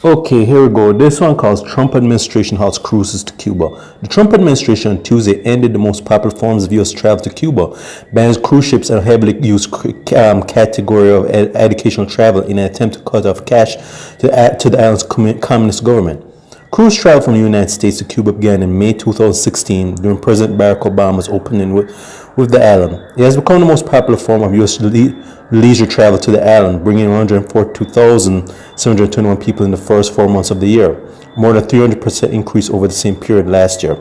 Okay, here we go. This one calls Trump administration halts cruises to Cuba. The Trump administration on Tuesday ended the most popular forms of U.S. travel to Cuba, bans cruise ships and heavily used category of educational travel in an attempt to cut off cash to the island's communist government. Cruise travel from the United States to Cuba began in May 2016 during President Barack Obama's opening with the island. It has become the most popular form of U.S. leisure travel to the island, bringing 142,721 people in the first 4 months of the year, more than 300% increase over the same period last year.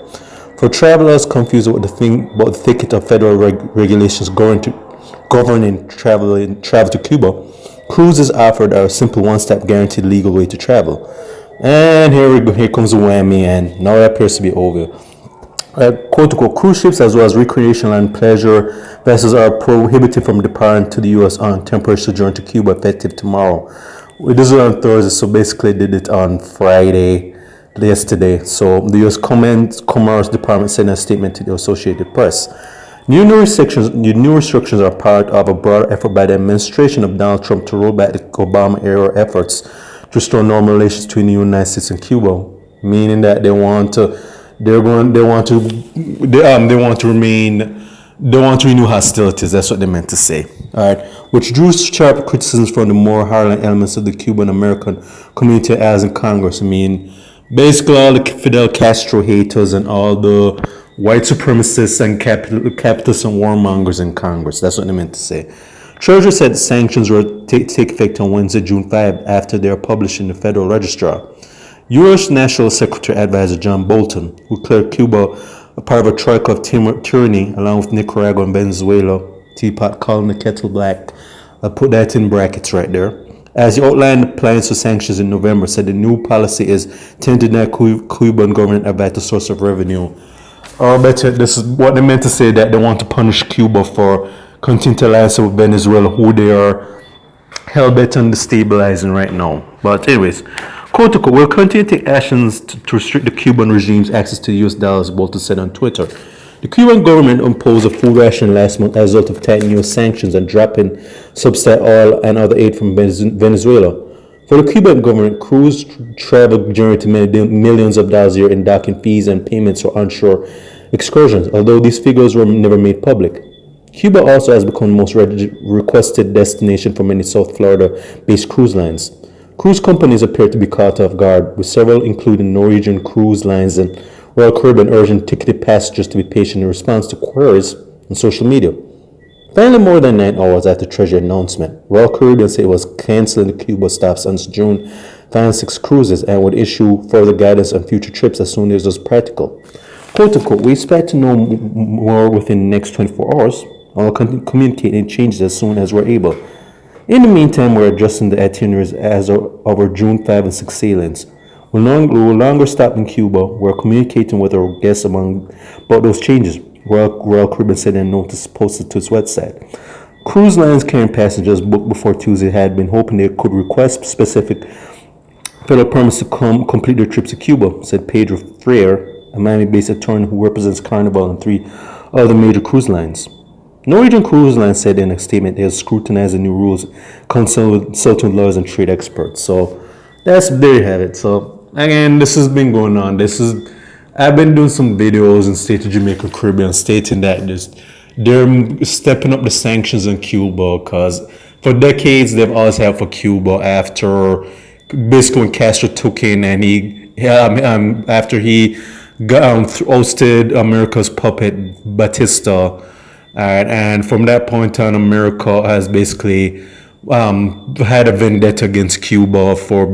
For travelers confused about the thicket of federal regulations governing travel to Cuba, cruises offered a simple one-step guaranteed legal way to travel. And here we go. Here comes the whammy, and now it appears to be over. Quote unquote, cruise ships as well as recreational and pleasure vessels are prohibited from departing to the U.S. on temporary sojourn to Cuba effective tomorrow. This is on Thursday, so basically they did it on Friday, yesterday. So the U.S. Commerce Department sent a statement to the Associated Press. New restrictions are part of a broader effort by the administration of Donald Trump to roll back the Obama-era efforts to restore normal relations between the United States and Cuba, meaning that they want to renew hostilities. That's what they meant to say. All right, which drew sharp criticisms from the more hardline elements of the Cuban American community as in Congress. I mean, basically all the Fidel Castro haters and all the white supremacists and capitalists and warmongers in Congress. That's what they meant to say. Treasury said sanctions will take effect on Wednesday, June 5, after they are published in the Federal Register. U.S. National Secretary Advisor John Bolton, who declared Cuba a part of a troika of tyranny, along with Nicaragua and Venezuela, teapot calling the kettle black. I'll put that in brackets right there. As he outlined plans for sanctions in November, said the new policy is to deny Cuban government a vital source of revenue. Or better, this is what they meant to say, that they want to punish Cuba for continuing to alliance with Venezuela, who they are hell-bent on destabilizing right now. But anyways, quote unquote, we'll continue to take actions to restrict the Cuban regime's access to US dollars, Bolton said on Twitter. The Cuban government imposed a food ration last month as a result of tightening US sanctions and dropping subsidized oil and other aid from Venezuela. For the Cuban government, cruise travel generated millions of dollars a year in docking fees and payments for onshore excursions, although these figures were never made public. Cuba also has become the most requested destination for many South Florida-based cruise lines. Cruise companies appear to be caught off guard, with several, including Norwegian Cruise Lines and Royal Caribbean, urging ticketed passengers to be patient in response to queries on social media. Finally, more than 9 hours after Treasury announcement, Royal Caribbean said it was canceling the Cuba stops on June 5 6 cruises and would issue further guidance on future trips as soon as it was practical. Quote unquote, we expect to know more within the next 24 hours. I will communicate any changes as soon as we're able. In the meantime, we're adjusting the itineraries as of our June 5 and 6 sailings. We will no longer stop in Cuba. We're communicating with our guests about those changes, Royal Caribbean said in a notice posted to its website. Cruise lines carrying passengers booked before Tuesday had been hoping they could request specific federal permits to complete their trips to Cuba, said Pedro Freire, a Miami-based attorney who represents Carnival and 3 other major cruise lines. Norwegian Cruise Line said in a statement they have scrutinized the new rules, consulting with lawyers and trade experts. So there you have it. So again, this has been going on. I've been doing some videos in state of Jamaica, Caribbean, stating that they're stepping up the sanctions on Cuba because for decades they've always had for Cuba. After basically when Castro took in and after he ousted America's puppet Batista. And from that point on, America has basically had a vendetta against Cuba for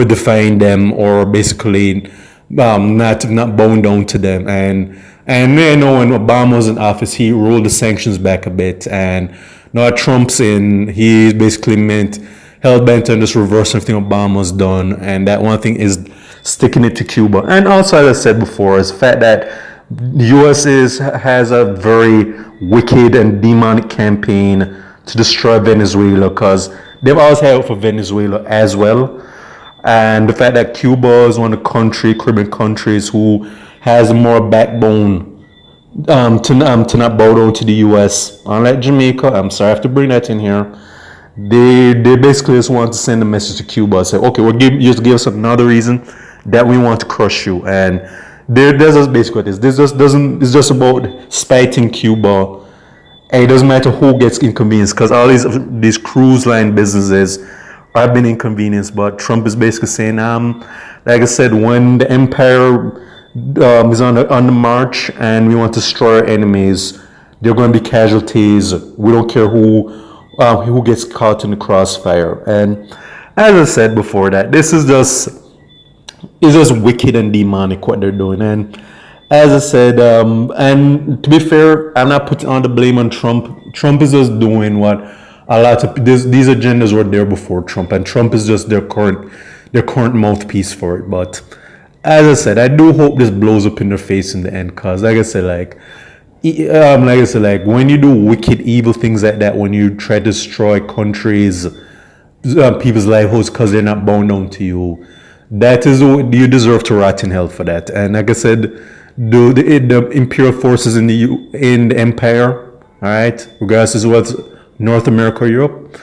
defying them, or basically not bowing down to them. And you know, when Obama was in office, he rolled the sanctions back a bit, and now Trump's in, he basically hell bent on just reversing everything Obama's done, and that one thing is sticking it to Cuba. And also, as I said before, is the fact that the U.S. has a very wicked and demonic campaign to destroy Venezuela, because they've always had it for Venezuela as well. And the fact that Cuba is one of the Caribbean countries who has more backbone to not bow down to the U.S. Unlike Jamaica, I'm sorry I have to bring that in here. They basically just want to send a message to Cuba, say, okay, just give us another reason that we want to crush you. And there's just basically what it is. This just doesn't. It's just about spiting Cuba. And it doesn't matter who gets inconvenienced, because all these cruise line businesses have been inconvenienced. But Trump is basically saying, like I said, when the empire is on the march and we want to destroy our enemies, there are going to be casualties. We don't care who gets caught in the crossfire. And as I said before, that this is just it's just wicked and demonic what they're doing. And as I said, and to be fair, I'm not putting all the blame on Trump. Trump is just doing what a lot of these agendas were there before Trump, and Trump is just their current mouthpiece for it. But as I said, I do hope this blows up in their face in the end, cause like I said, like when you do wicked, evil things like that, when you try to destroy countries, people's livelihoods, cause they're not bound down to you, that is you deserve to rot in hell for that. And like I said, the imperial forces in the empire, all right, regardless of what's North America or Europe,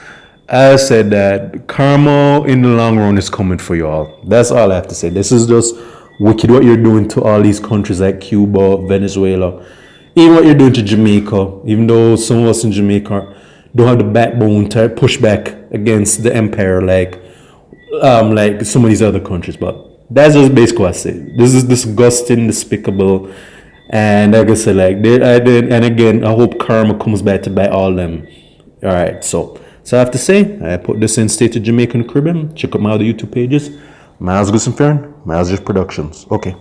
I said that karma in the long run is coming for you all. That's all I have to say. This is just wicked what you're doing to all these countries like Cuba, Venezuela, even what you're doing to Jamaica. Even though some of us in Jamaica don't have the backbone to push back against the empire like some of these other countries. But that's just basically what I say. This is disgusting, despicable, and like I said, and again, I hope karma comes back to bite all them. All right, so I have to say, I put this in State of Jamaica and Caribbean. Check out my other YouTube pages. Miles Goodson Farron, Miles Just Productions. Okay.